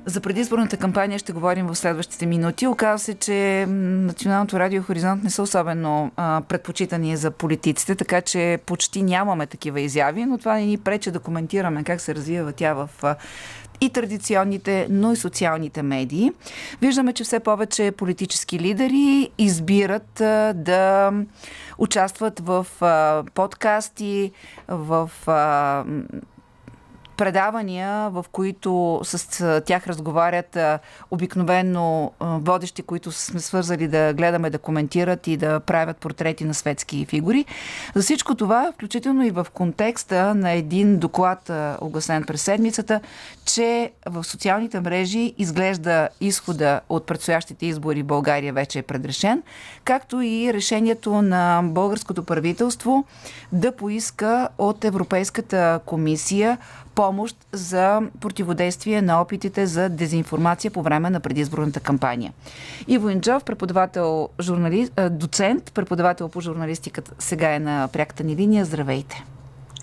За предизборната кампания ще говорим в следващите минути. Оказва се, че Националното радио Хоризонт не са особено предпочитани за политиците, така че почти нямаме такива изяви, но това не ни пречи да коментираме как се развива тя в и традиционните, но и социалните медии. Виждаме, че все повече политически лидери избират да участват в подкасти, в предавания, в които с тях разговарят обикновено водещи, които сме свързали да гледаме, да коментират и да правят портрети на светски фигури. За всичко това, включително и в контекста на един доклад, огласен през седмицата, че в социалните мрежи изглежда изхода от предстоящите избори в България вече е предрешен, както и решението на българското правителство да поиска от Европейската комисия помощ за противодействие на опитите за дезинформация по време на предизборната кампания. Иво Инджов, доцент, преподавател по журналистиката, сега е на пряката ни линия. Здравейте!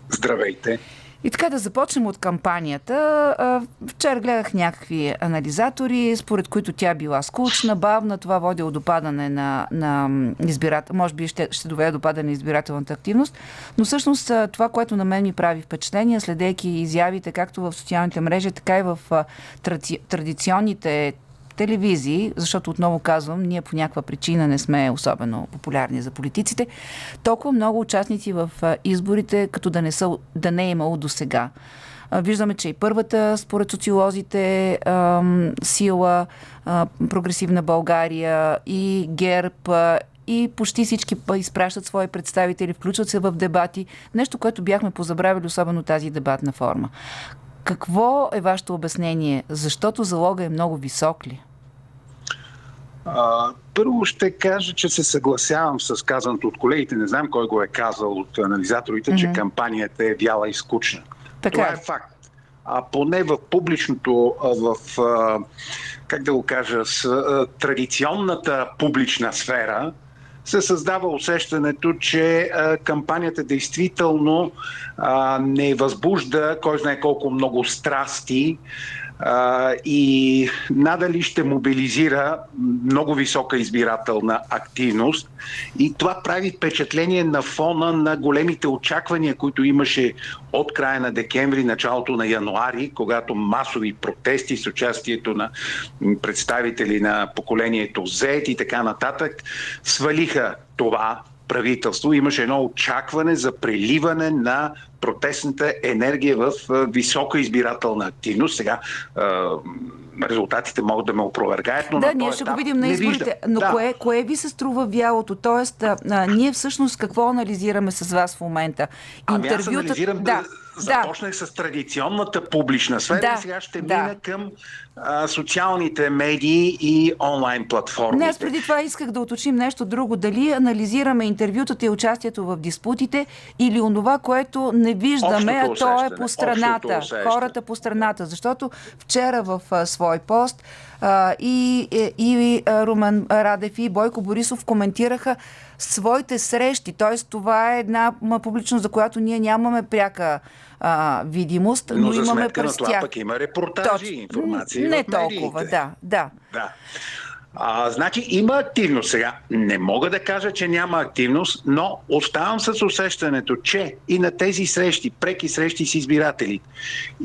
Здравейте! И така да започнем от кампанията. Вчера гледах някакви анализатори, според които тя била скучна, бавна, това водило до падане на избирателната, може би ще доведе до падане на избирателната активност, но всъщност това, което на мен ми прави впечатление, следейки изявите както в социалните мрежи, така и в традиционните телевизии, защото отново казвам, ние по някаква причина не сме особено популярни за политиците, толкова много участници в изборите, като да не е имало досега. Виждаме, че и първата, според социолозите, сила, Прогресивна България и ГЕРБ, и почти всички изпращат свои представители, включват се в дебати. Нещо, което бяхме позабравили, особено тази дебатна форма. Какво е вашето обяснение? Защото залога е много висок ли? Първо ще кажа, че се съгласявам с казаното от колегите. Не знам кой го е казал от анализаторите, че кампанията е вяла и скучна. Това е факт. Поне в публичното, как да го кажа, традиционната публична сфера се създава усещането, че кампанията действително не възбужда кой знае колко много страсти и надали ще мобилизира много висока избирателна активност. И това прави впечатление на фона на големите очаквания, които имаше от края на декември, началото на януари, когато масови протести с участието на представители на поколението Z и така нататък свалиха това правителство. Имаше едно очакване за преливане на протестната енергия в висока избирателна активност. Сега резултатите могат да ме опровергаят, но да, ние ще го видим на изборите. Но кое ви се струва вялото? Тоест, ние всъщност какво анализираме с вас в момента? Аз анализирам започнах с традиционната публична сфера и сега ще мина към социалните медии и онлайн платформите. Не, аз преди това исках да уточним нещо друго. Дали анализираме интервютата и участието в диспутите или онова, което не виждаме, а то е по страната. Хората по страната. Защото вчера в свой пост и Румен Радев и Бойко Борисов коментираха своите срещи. Т.е. това е една публичност, за която ние нямаме пряка видимост, но имаме през тях. Но за това пък има репортажи, информации. Не толкова, да. Значи има активност сега. Не мога да кажа, че няма активност, но оставам с усещането, че и на тези срещи, преки срещи с избиратели,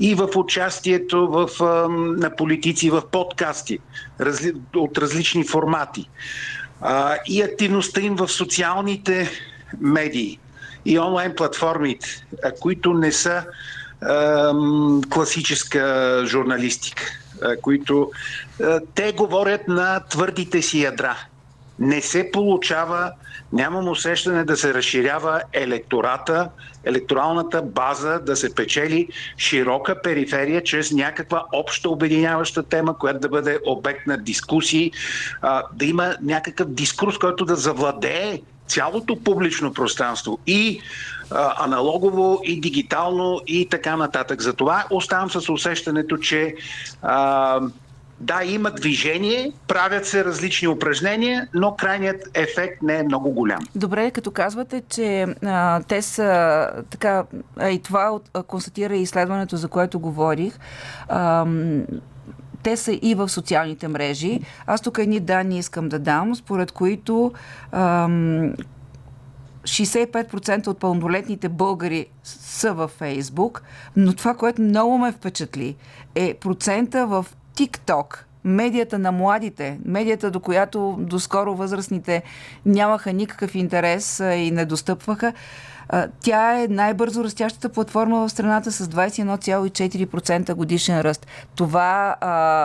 и в участието на политици в подкасти от различни формати, и активността им в социалните медии и онлайн платформите, които не са класическа журналистика, които те говорят на твърдите си ядра. Не се получава, нямам усещане да се разширява електората, електоралната база, да се печели широка периферия чрез някаква обща обединяваща тема, която да бъде обект на дискусии, да има някакъв дискурс, който да завладее цялото публично пространство и аналогово, и дигитално, и така нататък. Затова оставам с усещането, че да, има движение, правят се различни упражнения, но крайният ефект не е много голям. Добре, като казвате, че те са така, и това констатира и изследването, за което говорих, те са и в социалните мрежи. Аз тук едни данни искам да дам, според които 65% от пълнолетните българи са във Фейсбук, но това, което много ме впечатли, е процента в TikTok, медията на младите, медията, до която доскоро възрастните нямаха никакъв интерес и не достъпваха. Тя е най-бързо растящата платформа в страната с 21,4% годишен ръст. Това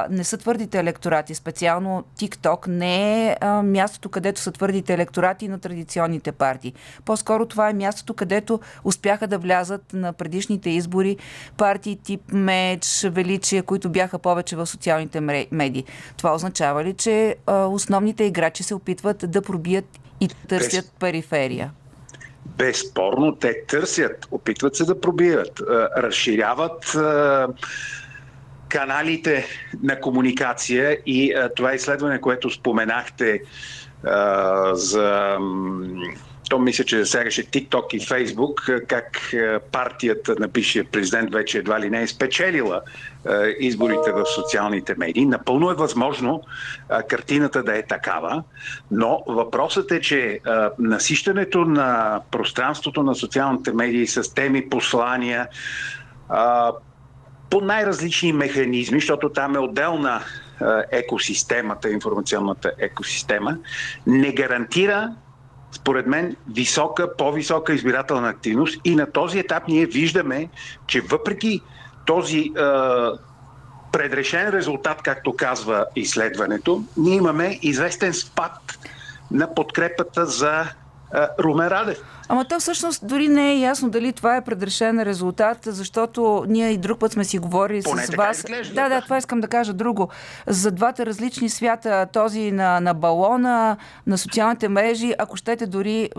не са твърдите електорати. Специално TikTok не е мястото, където са твърдите електорати на традиционните партии. По-скоро това е мястото, където успяха да влязат на предишните избори партии тип МЕЧ, Величие, които бяха повече в социалните медии. Това означава ли, че основните играчи се опитват да пробият и търсят периферия? Безспорно, те търсят, опитват се да пробиват, разширяват каналите на комуникация и това изследване, което споменахте за... То мисля, че засягаше TikTok и Facebook, как партията на бившия президент вече едва ли не е спечелила изборите в социалните медии. Напълно е възможно картината да е такава, но въпросът е, че насищането на пространството на социалните медии с теми, послания, по най-различни механизми, защото там е отделна екосистемата, информационната екосистема, не гарантира, според мен, по-висока избирателна активност и на този етап ние виждаме, че въпреки този предрешен резултат, както казва изследването, ние имаме известен спад на подкрепата за Румен Радев. Ама то всъщност дори не е ясно дали това е предрешен резултат, защото ние и друг път сме си говорили с вас. Да, това искам да кажа друго. За двата различни свята, този на балона, на социалните мрежи, ако щете дори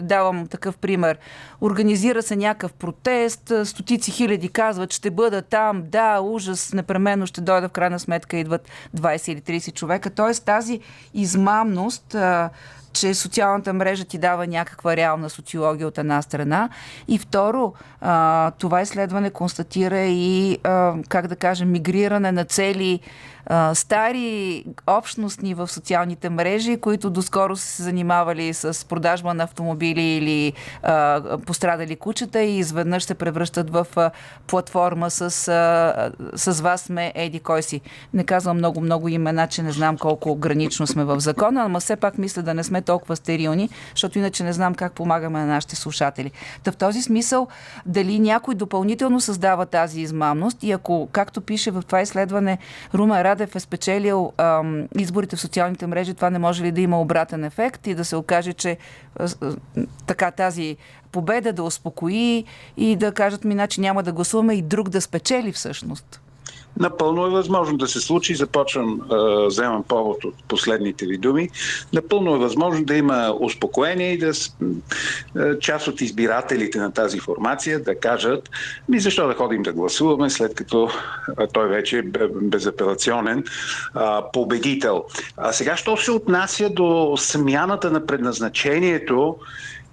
давам такъв пример. Организира се някакъв протест, стотици хиляди казват, ще бъда там, да, ужас, непременно ще дойда, в крайна сметка идват 20 или 30 човека. Тоест тази измамност, че социалната мрежа ти дава някаква реална социология от една страна. И второ, това изследване констатира и, мигриране на цели стари общностни в социалните мрежи, които доскоро са се занимавали с продажба на автомобили или пострадали кучета и изведнъж се превръщат в платформа с вас сме еди кой си. Не казвам много имена, че не знам колко гранично сме в закона, ама все пак мисля да не сме толкова стерилни, защото иначе не знам как помагаме на нашите слушатели. Та в този смисъл, дали някой допълнително създава тази измамност и ако, както пише в това изследване, Румен Радев е спечелил изборите в социалните мрежи, това не може ли да има обратен ефект и да се окаже, че така тази победа да успокои и да кажат иначе няма да гласуваме и друг да спечели всъщност? Напълно е възможно да се случи. Вземам повод от последните ви думи. Напълно е възможно да има успокоение и да част от избирателите на тази формация да кажат, защо да ходим да гласуваме, след като той вече е безапелационен победител. А сега, що се отнася до смяната на предназначението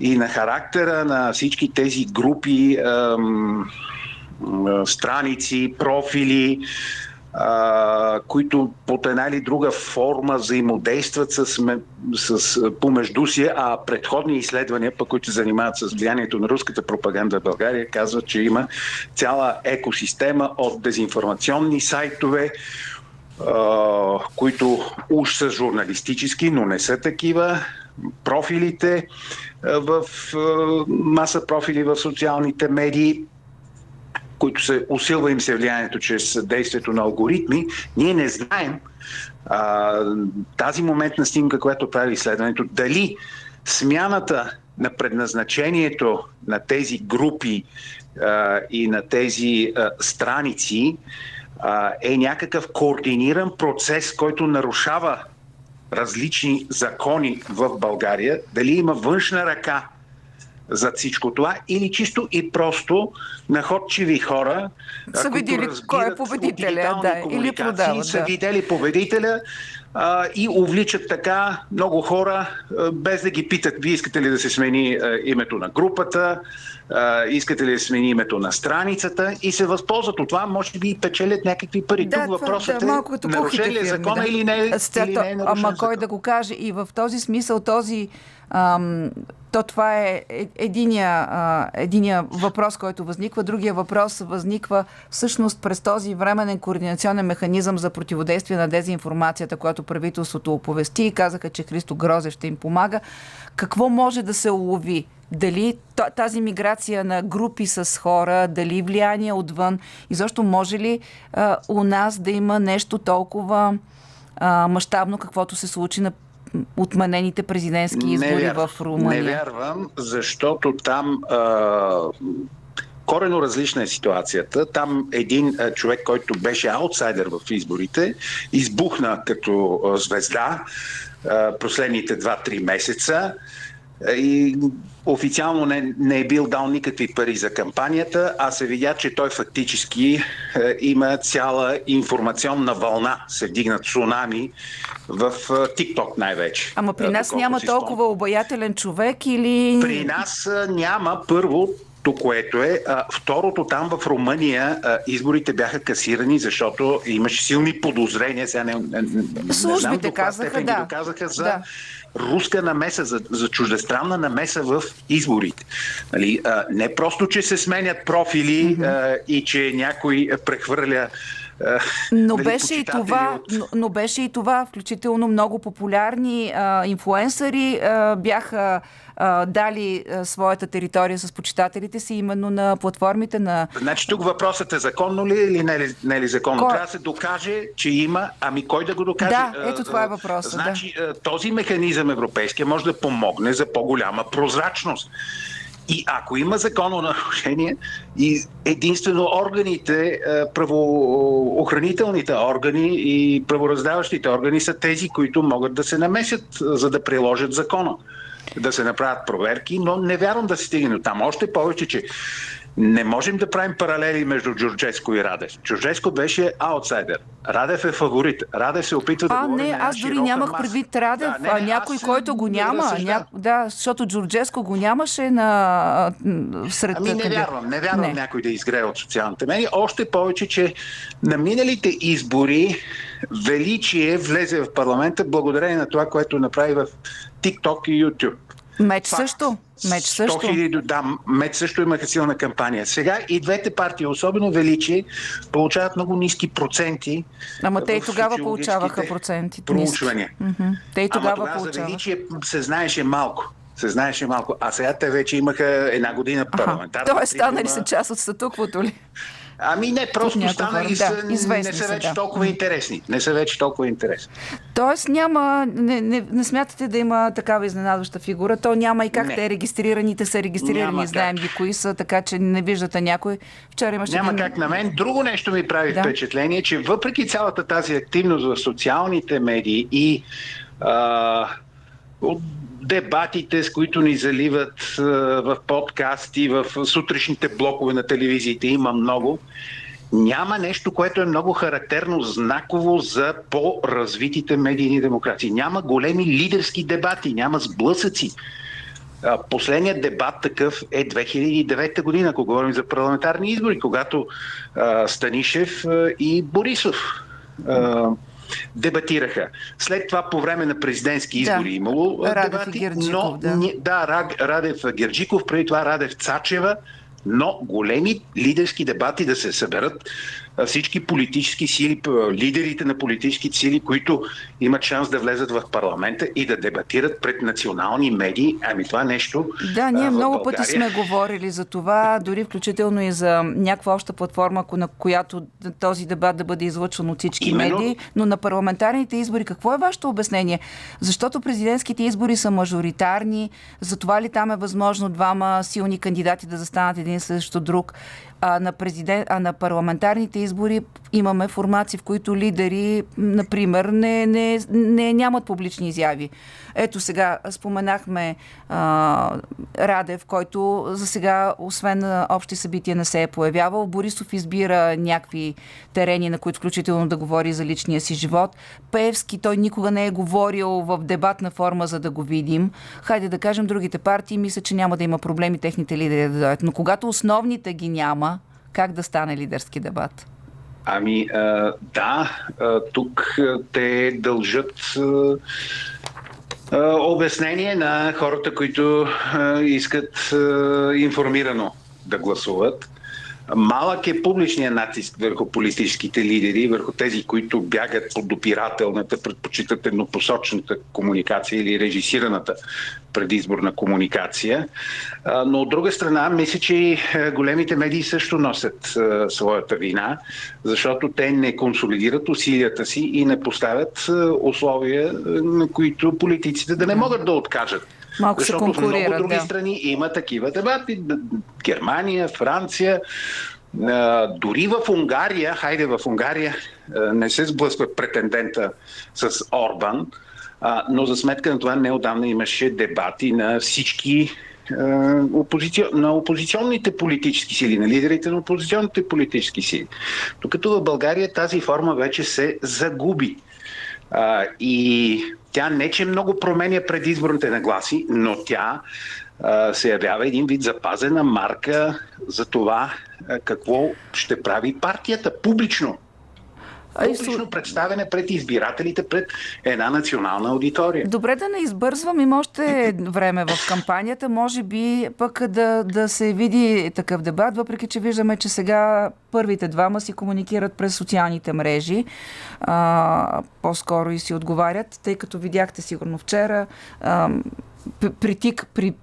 и на характера на всички тези групи, страници, профили, които под една или друга форма взаимодействат помежду си, а предходни изследвания, които се занимават с влиянието на руската пропаганда в България, казват, че има цяла екосистема от дезинформационни сайтове, които уж са журналистически, но не са такива. Профилите маса профили в социалните медии, които усилва им се влиянието чрез действието на алгоритми, ние не знаем тази моментна снимка, която прави изследването, дали смяната на предназначението на тези групи и на тези страници е някакъв координиран процес, който нарушава различни закони в България, дали има външна ръка за всичко това, или чисто и просто находчиви хора, са видели кой е победителя, или продават. Са видели победителя и увличат така много хора, без да ги питат: вие искате ли да се смени името на групата, искате ли да смени името на страницата, и се възползват от това, може би и печелят някакви пари. Тук въпросът е нарушен ли е закона или не е нарушен. Ама кой да го каже? И в този смисъл това е единия въпрос, който възниква. Другия въпрос възниква всъщност през този временен координационен механизъм за противодействие на дезинформацията, която правителството оповести и казаха, че Христо Грозев ще им помага. Какво може да се улови? Дали тази миграция на групи с хора, дали влияние отвън? И защо може ли у нас да има нещо толкова мащабно, каквото се случи на отменените президентски избори в Румъния? Не вярвам, защото там коренно различна е ситуацията. Там един човек, който беше аутсайдер в изборите, избухна като звезда последните 2-3 месеца и официално не е бил дал никакви пари за кампанията, а се видя, че той фактически има цяла информационна вълна, се вдигна цунами в TikTok най-вече. Ама при нас няма толкова обаятелен човек или... При нас няма, първо, което е. Второто, там в Румъния изборите бяха касирани, защото имаше силни подозрения. Сега не знам до каква степен ги доказаха за руска намеса, за чуждестранна намеса в изборите. Нали? Не просто, че се сменят профили и че някой прехвърля. Но беше и това, включително много популярни инфлуенсъри бяха дали своята територия с почитателите си именно на платформите на... Значи тук въпросът е законно ли или не е ли законно? Трябва да се докаже, че има, кой да го докаже? Да, ето това е въпросът. Значи този механизъм европейски може да помогне за по-голяма прозрачност. И ако има закононарушение, и единствено органите, правоохранителните органи и правораздаващите органи са тези, които могат да се намесят, за да приложат закона, да се направят проверки, но не вярвам да се стигне до там. Още повече, че не можем да правим паралели между Джорджеско и Радев. Джорджеско беше аутсайдер. Радев е фаворит. Радев се опитва да говори на аз дори нямах предвид Радев, някой, който го няма. Защото Джорджеско го нямаше сред... Не вярвам някой да изгрее от социалните медии. Още повече, че на миналите избори Величие влезе в парламента благодарение на това, което направи в TikTok и YouTube. Меч също. 100 000, Меч също имаха силна кампания. Сега и двете партии, особено Величие, получават много ниски проценти. Ама те и тогава получаваха проценти. Проучвания. Те и тогава за Величие се знаеше малко. А сега те вече имаха една година парламентарна. Тоест станали са част от статуквото ли? Не, просто станали не са вече толкова интересни. Тоест не смятате да има такава изненадваща фигура. То няма и как те регистрираните са регистрирани, знаем ги кои са, така че не виждате някой. Вчера имаше... Няма как на мен. Друго нещо ми прави впечатление, че въпреки цялата тази активност в социалните медии и от дебатите, с които ни заливат в подкасти, в сутрешните блокове на телевизиите, има много. Няма нещо, което е много характерно, знаково за по-развитите медийни демокрации. Няма големи лидерски дебати, няма сблъсъци. Последният дебат такъв е 2009 година, ако говорим за парламентарни избори, когато Станишев и Борисов дебатираха. След това по време на президентски избори имало дебати, Радев Герджиков, преди това Радев Цачева, но големи лидерски дебати да се съберат всички политически сили, лидерите на политически сили, които имат шанс да влезат в парламента и да дебатират пред национални медии. Това нещо ние много пъти сме говорили за това, дори включително и за някаква обща платформа, на която този дебат да бъде излъчван от всички медии. Но на парламентарните избори какво е вашето обяснение? Защото президентските избори са мажоритарни, затова ли там е възможно двама силни кандидати да застанат един срещу друг? на парламентарните избори имаме формации, в които лидери, например, нямат публични изяви. Ето сега споменахме Радев, който за сега, освен на общи събития, не се е появявал. Борисов избира някакви терени, на които включително да говори за личния си живот. Пеевски, той никога не е говорил в дебатна форма, за да го видим. Хайде да кажем, другите партии, мисля, че няма да има проблеми техните лидери да дойдат. Но когато основните ги няма, как да стане лидерски дебат? Тук те дължат обяснение на хората, които искат информирано да гласуват. Малък е публичният натиск върху политическите лидери, върху тези, които бягат под допирателната, предпочитат еднопосочната комуникация или режисираната предизборна комуникация. Но от друга страна, мисля, че големите медии също носят своята вина, защото те не консолидират усилията си и не поставят условия, на които политиците да не могат да откажат. Малко се конкурират. Защото в много други страни има такива дебати. Германия, Франция, дори в Унгария, в Унгария не се сблъсква претендента с Орбан, но за сметка на това неотдавна имаше дебати на всички на опозиционните политически сили, на лидерите на опозиционните политически сили. Докато в България тази форма вече се загуби. И тя не че много променя предизборните нагласи, но тя се явява един вид запазена марка за това какво ще прави партията публично. Публично представяне пред избирателите, пред една национална аудитория. Добре, да не избързвам, има още време в кампанията. Може би пък да се види такъв дебат, въпреки че виждаме, че сега първите двама си комуникират през социалните мрежи. По-скоро и си отговарят, тъй като видяхте сигурно вчера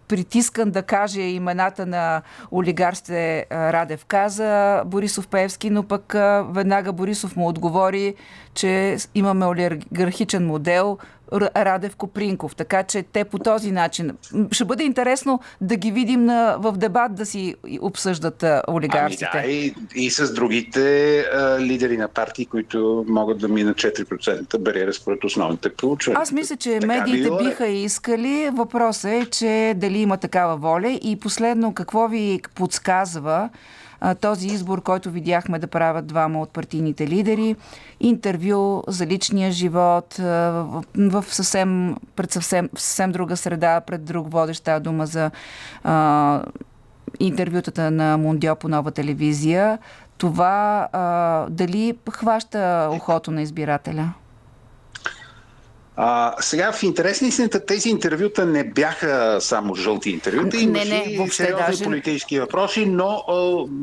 притискан да каже имената на олигарсите, Радев каза, Борисов Пеевски, но пък веднага Борисов му отговори, че имаме олигархичен модел, Радев Копринков. Така че те по този начин. Ще бъде интересно да ги видим в дебат да си обсъждат олигарсите. И с другите лидери на партии, които могат да минат 4% бариера според основните проучвания. Аз мисля, че медиите биха искали. Въпросът е, че дали има такава воля. И последно, какво ви подсказва този избор, който видяхме да правят двама от партийните лидери, интервю за личния живот в съвсем друга среда, пред друг водещ, става дума за интервютата на Мондио по Нова телевизия. Това дали хваща ухото на избирателя? Сега в интерес на истината тези интервюта не бяха само жълти интервюта, имаше сериозни политически въпроси, но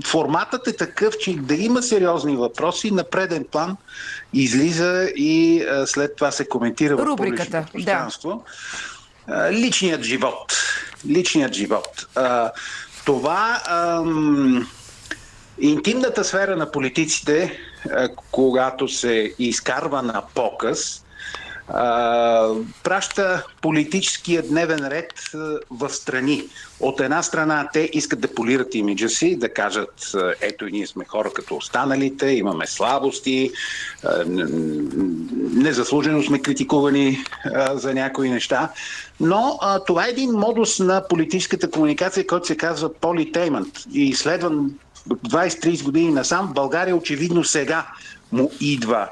форматът е такъв, че да има сериозни въпроси, на преден план излиза и след това се коментира в публичното пространство. Да. Личният живот. Това интимната сфера на политиците, когато се изкарва на показ, праща политическия дневен ред в страни. От една страна те искат да полират имиджа си, да кажат, ето и ние сме хора като останалите, имаме слабости, незаслужено сме критикувани за някои неща. Но това е един модус на политическата комуникация, който се казва политеймент. И следван 20-30 години насам, в България очевидно сега му идва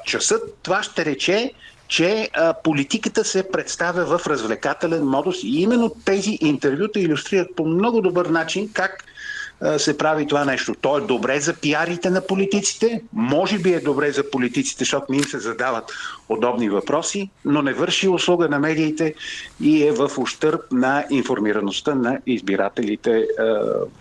часът. Това ще рече, че политиката се представя в развлекателен модус и именно тези интервюта илюстрират по много добър начин как се прави това нещо. То е добре за пиарите на политиците, може би е добре за политиците, защото не им се задават удобни въпроси, но не върши услуга на медиите и е в ущърб на информираността на избирателите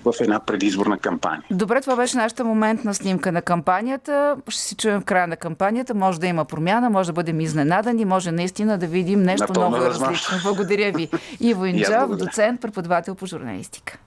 в една предизборна кампания. Добре, това беше нашата моментна снимка на кампанията. Ще си чуем в края на кампанията. Може да има промяна, може да бъдем изненадани, може наистина да видим нещо много различно. Благодаря ви. Иво Инджов, доцент, преподавател по журналистика.